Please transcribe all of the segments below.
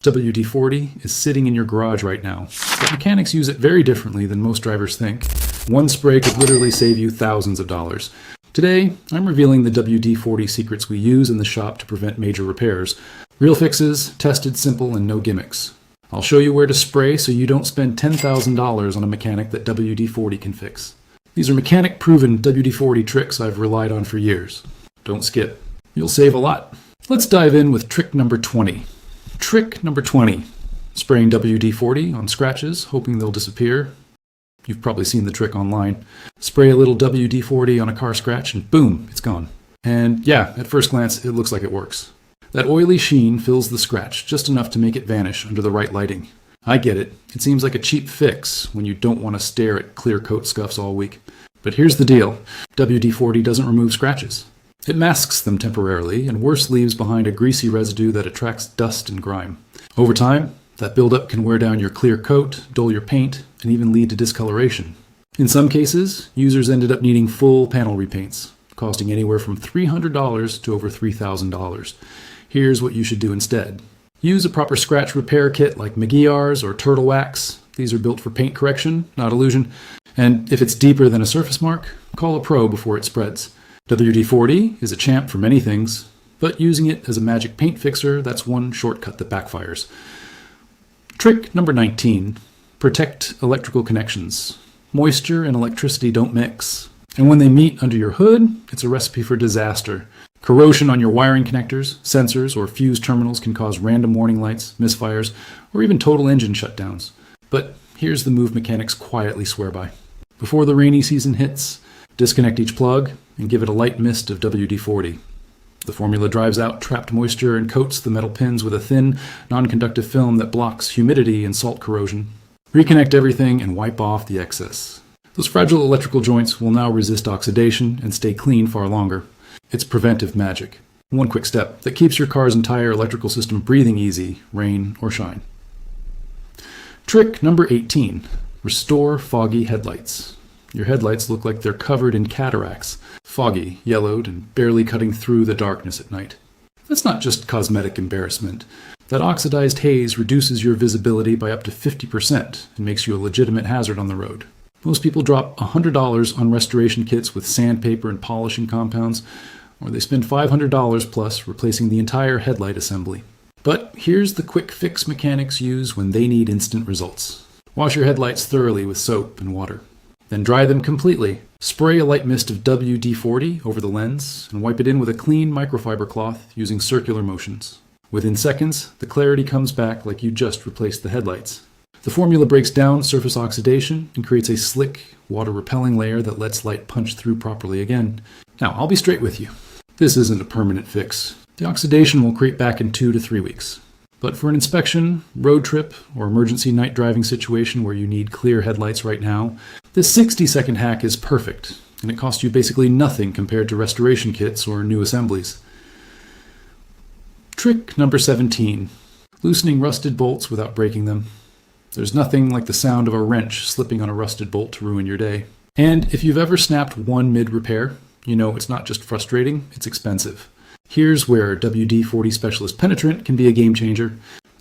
WD-40 is sitting in your garage right now, but mechanics use it very differently than most drivers think. One spray could literally save you thousands of dollars. Today, I'm revealing the WD-40 secrets we use in the shop to prevent major repairs. Real fixes, tested, simple, and no gimmicks. I'll show you where to spray so you don't spend $10,000 on a mechanic that WD-40 can fix. These are mechanic-proven WD-40 tricks I've relied on for years. Don't skip. You'll save a lot. Let's dive in with trick number 20. Trick number 20. Spraying WD-40 on scratches, hoping they'll disappear. You've probably seen the trick online. Spray a little WD-40 on a car scratch and boom, it's gone. And yeah, at first glance, it looks like it works. That oily sheen fills the scratch just enough to make it vanish under the right lighting. I get it. It seems like a cheap fix when you don't want to stare at clear coat scuffs all week. But here's the deal. WD-40 doesn't remove scratches. It masks them temporarily and worse leaves behind a greasy residue that attracts dust and grime. Over time, that buildup can wear down your clear coat, dull your paint, and even lead to discoloration. In some cases, users ended up needing full panel repaints, costing anywhere from $300 to over $3,000. Here's what you should do instead. Use a proper scratch repair kit like McGear's or Turtle Wax. These are built for paint correction, not illusion. And if it's deeper than a surface mark, call a pro before it spreads. WD-40 is a champ for many things, but using it as a magic paint fixer, that's one shortcut that backfires. Trick number 19. Protect electrical connections. Moisture and electricity don't mix. And when they meet under your hood, it's a recipe for disaster. Corrosion on your wiring connectors, sensors, or fuse terminals can cause random warning lights, misfires, or even total engine shutdowns. But here's the move mechanics quietly swear by. Before the rainy season hits, disconnect each plug and give it a light mist of WD-40. The formula drives out trapped moisture and coats the metal pins with a thin, non-conductive film that blocks humidity and salt corrosion. Reconnect everything and wipe off the excess. Those fragile electrical joints will now resist oxidation and stay clean far longer. It's preventive magic. One quick step that keeps your car's entire electrical system breathing easy, rain or shine. Trick number 18. Restore foggy headlights. Your headlights look like they're covered in cataracts, foggy, yellowed, and barely cutting through the darkness at night. That's not just cosmetic embarrassment. That oxidized haze reduces your visibility by up to 50% and makes you a legitimate hazard on the road. Most people drop $100 on restoration kits with sandpaper and polishing compounds, or they spend $500 plus replacing the entire headlight assembly. But here's the quick fix mechanics use when they need instant results. Wash your headlights thoroughly with soap and water. Then dry them completely. Spray a light mist of WD-40 over the lens and wipe it in with a clean microfiber cloth using circular motions. Within seconds, the clarity comes back like you just replaced the headlights. The formula breaks down surface oxidation and creates a slick, water-repelling layer that lets light punch through properly again. Now, I'll be straight with you. This isn't a permanent fix. The oxidation will creep back in 2 to 3 weeks. But for an inspection, road trip, or emergency night driving situation where you need clear headlights right now, this 60-second hack is perfect, and it costs you basically nothing compared to restoration kits or new assemblies. Trick number 17. Loosening rusted bolts without breaking them. There's nothing like the sound of a wrench slipping on a rusted bolt to ruin your day. And if you've ever snapped one mid-repair, you know it's not just frustrating, it's expensive. Here's where WD-40 Specialist Penetrant can be a game changer.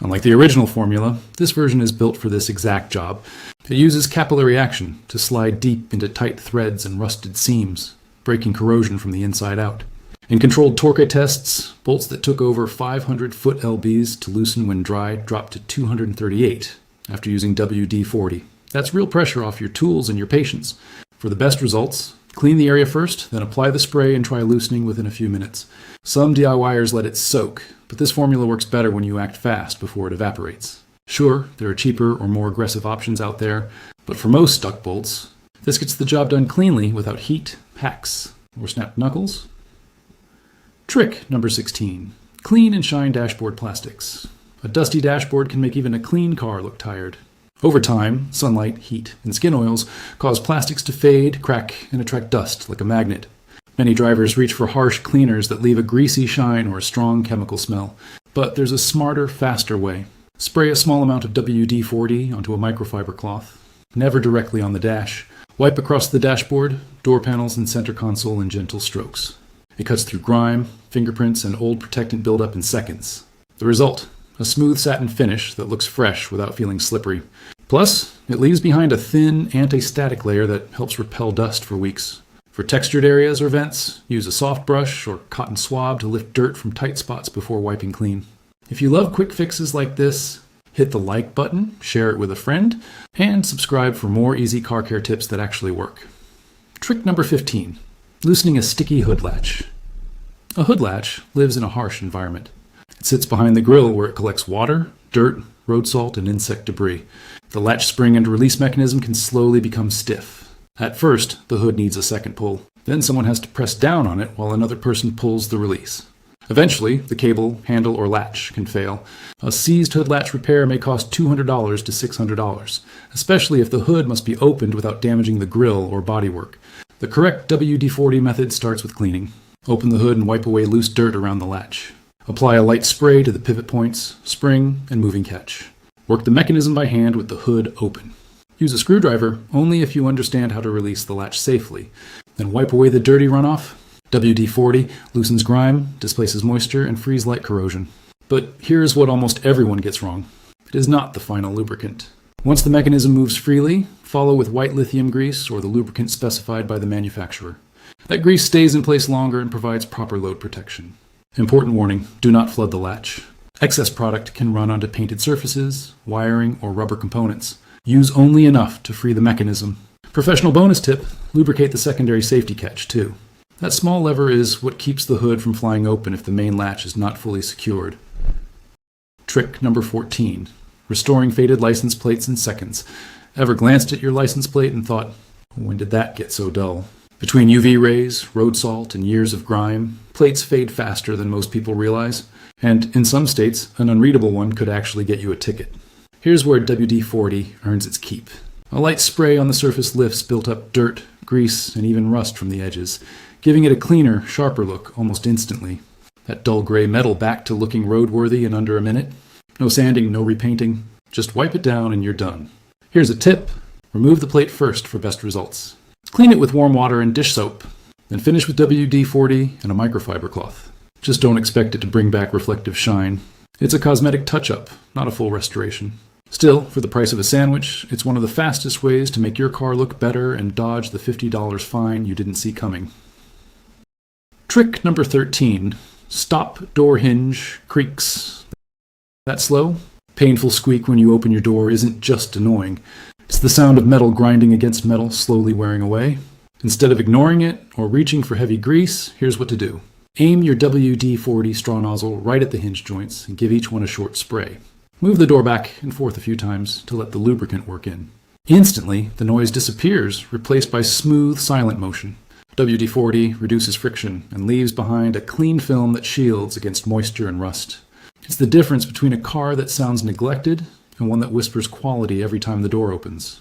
Unlike the original formula, this version is built for this exact job. It uses capillary action to slide deep into tight threads and rusted seams, breaking corrosion from the inside out. In controlled torque tests, bolts that took over 500 foot lbs to loosen when dry dropped to 238 after using WD-40. That's real pressure off your tools and your patience. For the best results, clean the area first, then apply the spray and try loosening within a few minutes. Some DIYers let it soak, but this formula works better when you act fast before it evaporates. Sure, there are cheaper or more aggressive options out there, but for most stuck bolts, this gets the job done cleanly without heat, hacks, or snapped knuckles. Trick number 16. Clean and shine dashboard plastics. A dusty dashboard can make even a clean car look tired. Over time, sunlight, heat, and skin oils cause plastics to fade, crack, and attract dust like a magnet. Many drivers reach for harsh cleaners that leave a greasy shine or a strong chemical smell. But there's a smarter, faster way. Spray a small amount of WD-40 onto a microfiber cloth. Never directly on the dash. Wipe across the dashboard, door panels, and center console in gentle strokes. It cuts through grime, fingerprints, and old protectant buildup in seconds. The result? a smooth satin finish that looks fresh without feeling slippery. Plus, it leaves behind a thin, anti-static layer that helps repel dust for weeks. For textured areas or vents, use a soft brush or cotton swab to lift dirt from tight spots before wiping clean. If you love quick fixes like this, hit the like button, share it with a friend, and subscribe for more easy car care tips that actually work. Trick number 15, loosening a sticky hood latch. A hood latch lives in a harsh environment. It sits behind the grille where it collects water, dirt, road salt, and insect debris. The latch spring and release mechanism can slowly become stiff. At first, the hood needs a second pull. Then someone has to press down on it while another person pulls the release. Eventually, the cable, handle, or latch can fail. A seized hood latch repair may cost $200 to $600, especially if the hood must be opened without damaging the grille or bodywork. The correct WD-40 method starts with cleaning. Open the hood and wipe away loose dirt around the latch. Apply a light spray to the pivot points, spring, and moving catch. Work the mechanism by hand with the hood open. Use a screwdriver only if you understand how to release the latch safely. Then wipe away the dirty runoff. WD-40 loosens grime, displaces moisture, and frees light corrosion. But here's what almost everyone gets wrong. It is not the final lubricant. Once the mechanism moves freely, follow with white lithium grease or the lubricant specified by the manufacturer. That grease stays in place longer and provides proper load protection. Important warning, do not flood the latch. Excess product can run onto painted surfaces, wiring, or rubber components. Use only enough to free the mechanism. Professional bonus tip, lubricate the secondary safety catch too. That small lever is what keeps the hood from flying open if the main latch is not fully secured. Trick number 14, restoring faded license plates in seconds. Ever glanced at your license plate and thought, when did that get so dull? Between UV rays, road salt, and years of grime, plates fade faster than most people realize, and in some states, an unreadable one could actually get you a ticket. Here's where WD-40 earns its keep. A light spray on the surface lifts built-up dirt, grease, and even rust from the edges, giving it a cleaner, sharper look almost instantly. That dull gray metal back to looking roadworthy in under a minute. No sanding, no repainting. Just wipe it down and you're done. Here's a tip. Remove the plate first for best results. Clean it with warm water and dish soap. Then finish with WD-40 and a microfiber cloth. Just don't expect it to bring back reflective shine. It's a cosmetic touch-up, not a full restoration. Still, for the price of a sandwich, it's one of the fastest ways to make your car look better and dodge the $50 fine you didn't see coming. Trick number 13, stop door hinge creaks. That slow, painful squeak when you open your door isn't just annoying. It's the sound of metal grinding against metal slowly wearing away. Instead of ignoring it or reaching for heavy grease, here's what to do. Aim your WD-40 straw nozzle right at the hinge joints and give each one a short spray. Move the door back and forth a few times to let the lubricant work in. Instantly, the noise disappears, replaced by smooth, silent motion. WD-40 reduces friction and leaves behind a clean film that shields against moisture and rust. It's the difference between a car that sounds neglected and one that whispers quality every time the door opens.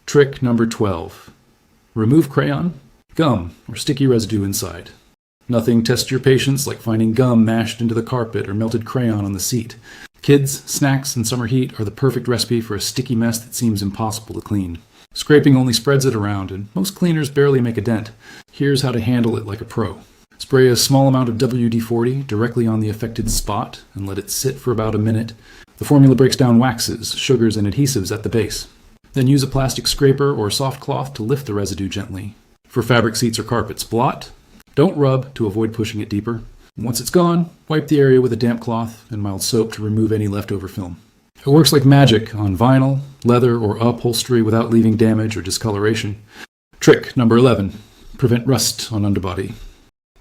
Trick number 12. Remove crayon, gum, or sticky residue inside. Nothing tests your patience like finding gum mashed into the carpet or melted crayon on the seat. Kids, snacks, and summer heat are the perfect recipe for a sticky mess that seems impossible to clean. Scraping only spreads it around, and most cleaners barely make a dent. Here's how to handle it like a pro. Spray a small amount of WD-40 directly on the affected spot and let it sit for about a minute. The formula breaks down waxes, sugars, and adhesives at the base. Then use a plastic scraper or soft cloth to lift the residue gently. For fabric seats or carpets, blot. Don't rub to avoid pushing it deeper. Once it's gone, wipe the area with a damp cloth and mild soap to remove any leftover film. It works like magic on vinyl, leather, or upholstery without leaving damage or discoloration. Trick number 11. Prevent rust on underbody.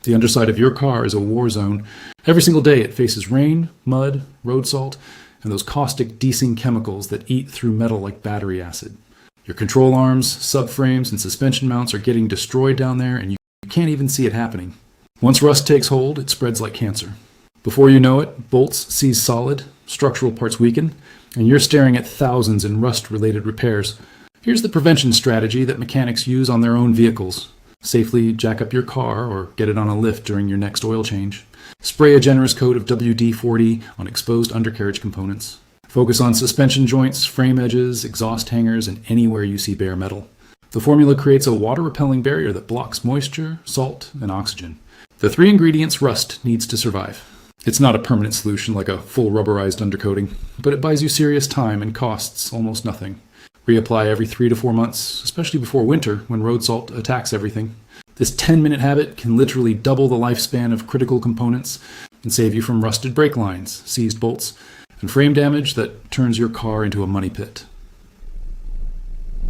The underside of your car is a war zone. Every single day it faces rain, mud, road salt, and those caustic desing chemicals that eat through metal like battery acid. Your control arms, subframes, and suspension mounts are getting destroyed down there, and you can't even see it happening. Once rust takes hold, it spreads like cancer. Before you know it, bolts seize solid, structural parts weaken, and you're staring at thousands in rust-related repairs. Here's the prevention strategy that mechanics use on their own vehicles. Safely jack up your car or get it on a lift during your next oil change. Spray a generous coat of WD-40 on exposed undercarriage components. Focus on suspension joints, frame edges, exhaust hangers, and anywhere you see bare metal. The formula creates a water-repelling barrier that blocks moisture, salt, and oxygen. The 3 ingredients rust needs to survive. It's not a permanent solution like a full rubberized undercoating, but it buys you serious time and costs almost nothing. Reapply every 3 to 4 months, especially before winter when road salt attacks everything. This 10-minute habit can literally double the lifespan of critical components and save you from rusted brake lines, seized bolts, and frame damage that turns your car into a money pit.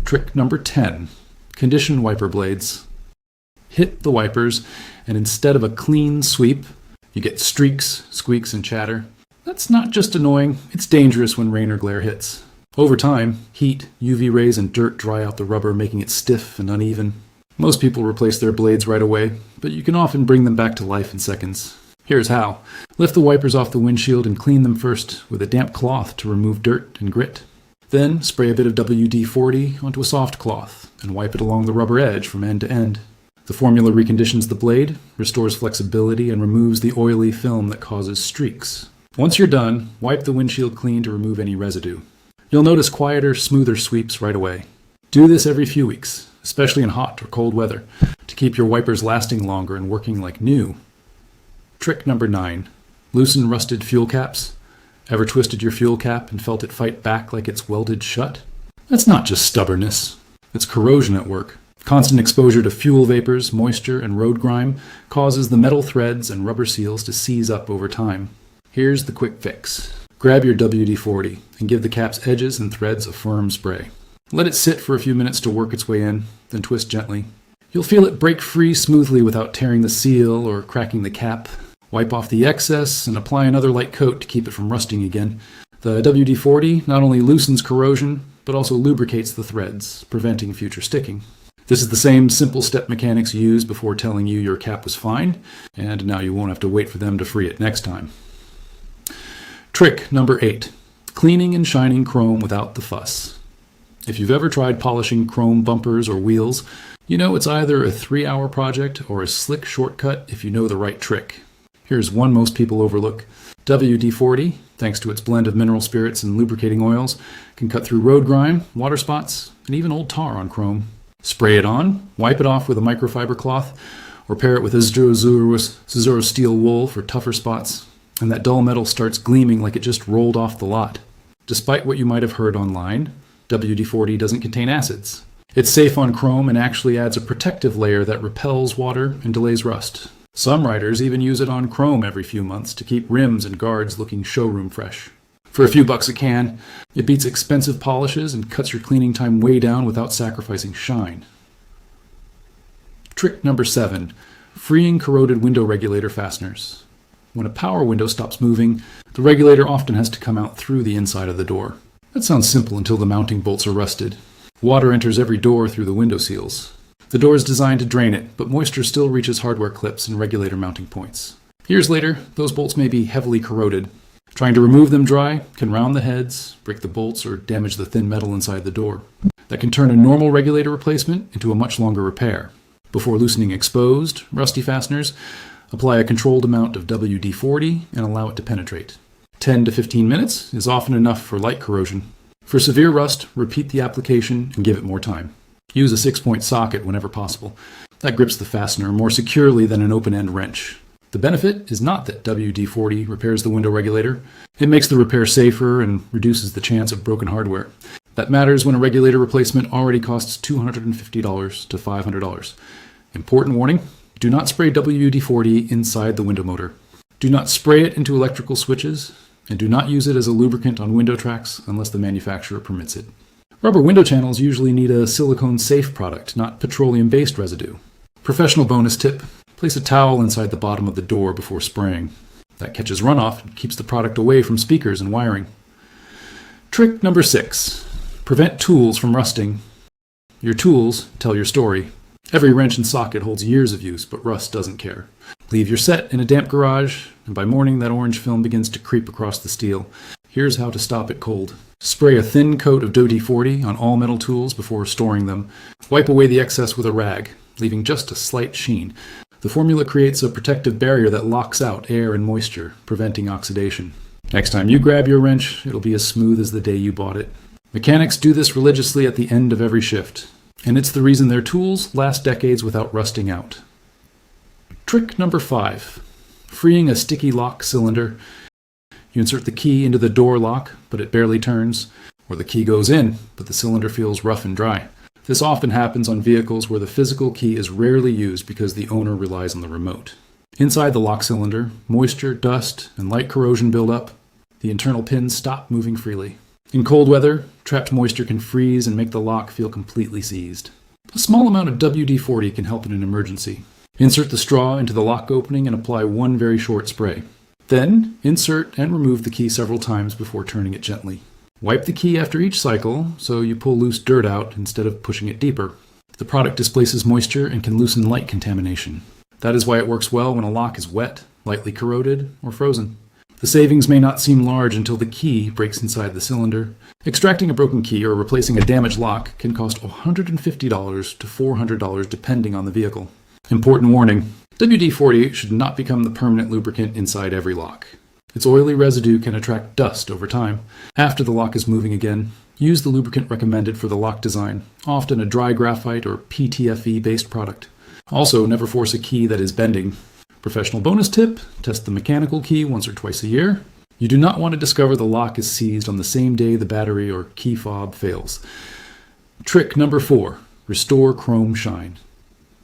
Trick number 10. Condition wiper blades. Hit the wipers, and instead of a clean sweep, you get streaks, squeaks, and chatter. That's not just annoying, it's dangerous when rain or glare hits. Over time, heat, UV rays, and dirt dry out the rubber, making it stiff and uneven. Most people replace their blades right away, but you can often bring them back to life in seconds. Here's how. Lift the wipers off the windshield and clean them first with a damp cloth to remove dirt and grit. Then spray a bit of WD-40 onto a soft cloth and wipe it along the rubber edge from end to end. The formula reconditions the blade, restores flexibility, and removes the oily film that causes streaks. Once you're done, wipe the windshield clean to remove any residue. You'll notice quieter, smoother sweeps right away. Do this every few weeks, especially in hot or cold weather, to keep your wipers lasting longer and working like new. Trick number 9. Loosen rusted fuel caps. Ever twisted your fuel cap and felt it fight back like it's welded shut? That's not just stubbornness. It's corrosion at work. Constant exposure to fuel vapors, moisture, and road grime causes the metal threads and rubber seals to seize up over time. Here's the quick fix. Grab your WD-40 and give the cap's edges and threads a firm spray. Let it sit for a few minutes to work its way in, then twist gently. You'll feel it break free smoothly without tearing the seal or cracking the cap. Wipe off the excess and apply another light coat to keep it from rusting again. The WD-40 not only loosens corrosion, but also lubricates the threads, preventing future sticking. This is the same simple step mechanics used before telling you your cap was fine, and now you won't have to wait for them to free it next time. Trick number 8. Cleaning and shining chrome without the fuss. If you've ever tried polishing chrome bumpers or wheels, you know it's either a 3-hour project or a slick shortcut if you know the right trick. Here's one most people overlook. WD-40, thanks to its blend of mineral spirits and lubricating oils, can cut through road grime, water spots, and even old tar on chrome. Spray it on, wipe it off with a microfiber cloth, or pair it with a Zero steel wool for tougher spots, and that dull metal starts gleaming like it just rolled off the lot. Despite what you might have heard online, WD-40 doesn't contain acids. It's safe on chrome and actually adds a protective layer that repels water and delays rust. Some riders even use it on chrome every few months to keep rims and guards looking showroom fresh. For a few bucks a can, it beats expensive polishes and cuts your cleaning time way down without sacrificing shine. Trick number 7. Freeing corroded window regulator fasteners. When a power window stops moving, the regulator often has to come out through the inside of the door. That sounds simple until the mounting bolts are rusted. Water enters every door through the window seals. The door is designed to drain it, but moisture still reaches hardware clips and regulator mounting points. Years later, those bolts may be heavily corroded. Trying to remove them dry can round the heads, break the bolts, or damage the thin metal inside the door. That can turn a normal regulator replacement into a much longer repair. Before loosening exposed, rusty fasteners, apply a controlled amount of WD-40 and allow it to penetrate. 10 to 15 minutes is often enough for light corrosion. For severe rust, repeat the application and give it more time. Use a 6-point socket whenever possible. That grips the fastener more securely than an open-end wrench. The benefit is not that WD-40 repairs the window regulator. It makes the repair safer and reduces the chance of broken hardware. That matters when a regulator replacement already costs $250 to $500. Important warning, do not spray WD-40 inside the window motor. Do not spray it into electrical switches, and do not use it as a lubricant on window tracks unless the manufacturer permits it. Rubber window channels usually need a silicone-safe product, not petroleum-based residue. Professional bonus tip, place a towel inside the bottom of the door before spraying. That catches runoff and keeps the product away from speakers and wiring. Trick number 6. Prevent tools from rusting. Your tools tell your story. Every wrench and socket holds years of use, but rust doesn't care. Leave your set in a damp garage, and by morning that orange film begins to creep across the steel. Here's how to stop it cold. Spray a thin coat of WD-40 on all metal tools before storing them. Wipe away the excess with a rag, leaving just a slight sheen. The formula creates a protective barrier that locks out air and moisture, preventing oxidation. Next time you grab your wrench, it'll be as smooth as the day you bought it. Mechanics do this religiously at the end of every shift, and it's the reason their tools last decades without rusting out. Trick number 5. freeing a sticky lock cylinder. You insert the key into the door lock, but it barely turns, or the key goes in, but the cylinder feels rough and dry. This often happens on vehicles where the physical key is rarely used because the owner relies on the remote. Inside the lock cylinder, moisture, dust, and light corrosion build up. The internal pins stop moving freely. In cold weather, trapped moisture can freeze and make the lock feel completely seized. A small amount of WD-40 can help in an emergency. Insert the straw into the lock opening and apply one very short spray. Then, insert and remove the key several times before turning it gently. Wipe the key after each cycle so you pull loose dirt out instead of pushing it deeper. The product displaces moisture and can loosen light contamination. That is why it works well when a lock is wet, lightly corroded, or frozen. The savings may not seem large until the key breaks inside the cylinder. Extracting a broken key or replacing a damaged lock can cost $150 to $400 depending on the vehicle. Important warning: WD-40 should not become the permanent lubricant inside every lock. Its oily residue can attract dust over time. After the lock is moving again, use the lubricant recommended for the lock design, often a dry graphite or PTFE-based product. Also, never force a key that is bending. Professional bonus tip: test the mechanical key once or twice a year. You do not want to discover the lock is seized on the same day the battery or key fob fails. Trick number 4: restore chrome shine.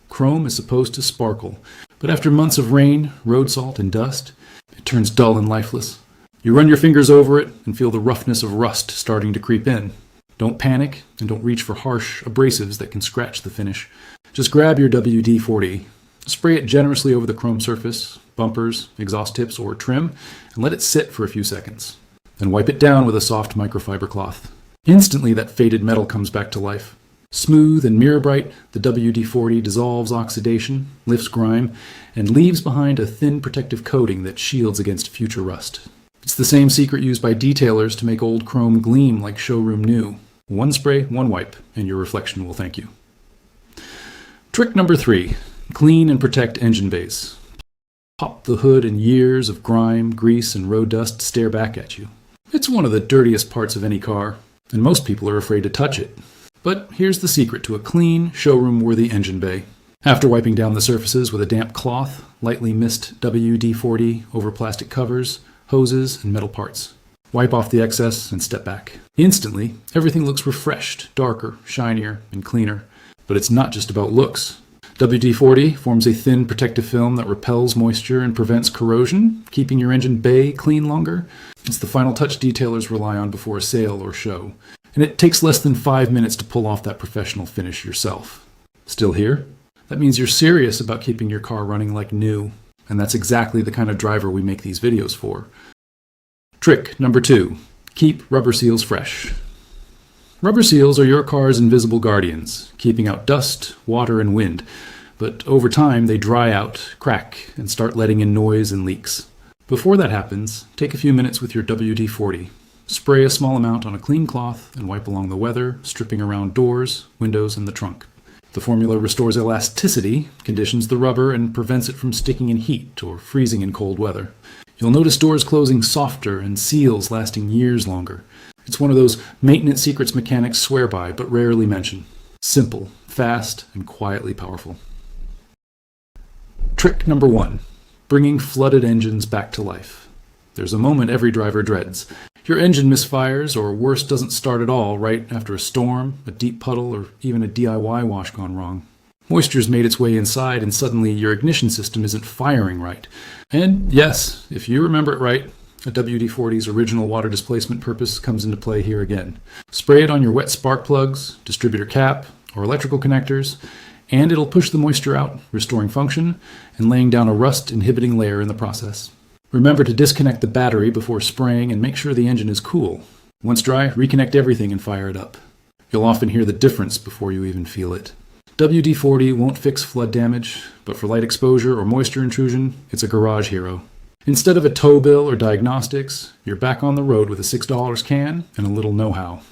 Chrome is supposed to sparkle, but after months of rain, road salt, and dust, it turns dull and lifeless. You run your fingers over it and feel the roughness of rust starting to creep in. Don't panic and don't reach for harsh abrasives that can scratch the finish. Just grab your WD-40, spray it generously over the chrome surface, bumpers, exhaust tips, or trim, and let it sit for a few seconds. Then wipe it down with a soft microfiber cloth. Instantly, that faded metal comes back to life. Smooth and mirror bright, the WD-40 dissolves oxidation, lifts grime, and leaves behind a thin protective coating that shields against future rust. It's the same secret used by detailers to make old chrome gleam like showroom new. One spray, one wipe, and your reflection will thank you. Trick number 3: clean and protect engine bays. Pop the hood and years of grime, grease, and road dust stare back at you. It's one of the dirtiest parts of any car, and most people are afraid to touch it. But here's the secret to a clean, showroom-worthy engine bay. After wiping down the surfaces with a damp cloth, lightly mist WD-40 over plastic covers, hoses, and metal parts. Wipe off the excess and step back. Instantly, everything looks refreshed, darker, shinier, and cleaner. But it's not just about looks. WD-40 forms a thin protective film that repels moisture and prevents corrosion, keeping your engine bay clean longer. It's the final touch detailers rely on before a sale or show. And it takes less than 5 minutes to pull off that professional finish yourself. Still here? That means you're serious about keeping your car running like new. And that's exactly the kind of driver we make these videos for. Trick number 2: keep rubber seals fresh. Rubber seals are your car's invisible guardians, keeping out dust, water, and wind. But over time, they dry out, crack, and start letting in noise and leaks. Before that happens, take a few minutes with your WD-40. Spray a small amount on a clean cloth and wipe along the weather, stripping around doors, windows, and the trunk. The formula restores elasticity, conditions the rubber, and prevents it from sticking in heat or freezing in cold weather. You'll notice doors closing softer and seals lasting years longer. It's one of those maintenance secrets mechanics swear by but rarely mention. Simple, fast, and quietly powerful. Trick number 1: bringing flooded engines back to life. There's a moment every driver dreads. Your engine misfires, or worse, doesn't start at all right after a storm, a deep puddle, or even a DIY wash gone wrong. Moisture's made its way inside and suddenly your ignition system isn't firing right. And yes, if you remember it right, a WD-40's original water displacement purpose comes into play here again. Spray it on your wet spark plugs, distributor cap, or electrical connectors, and it'll push the moisture out, restoring function, and laying down a rust-inhibiting layer in the process. Remember to disconnect the battery before spraying and make sure the engine is cool. Once dry, reconnect everything and fire it up. You'll often hear the difference before you even feel it. WD-40 won't fix flood damage, but for light exposure or moisture intrusion, it's a garage hero. Instead of a tow bill or diagnostics, you're back on the road with a $6 can and a little know-how.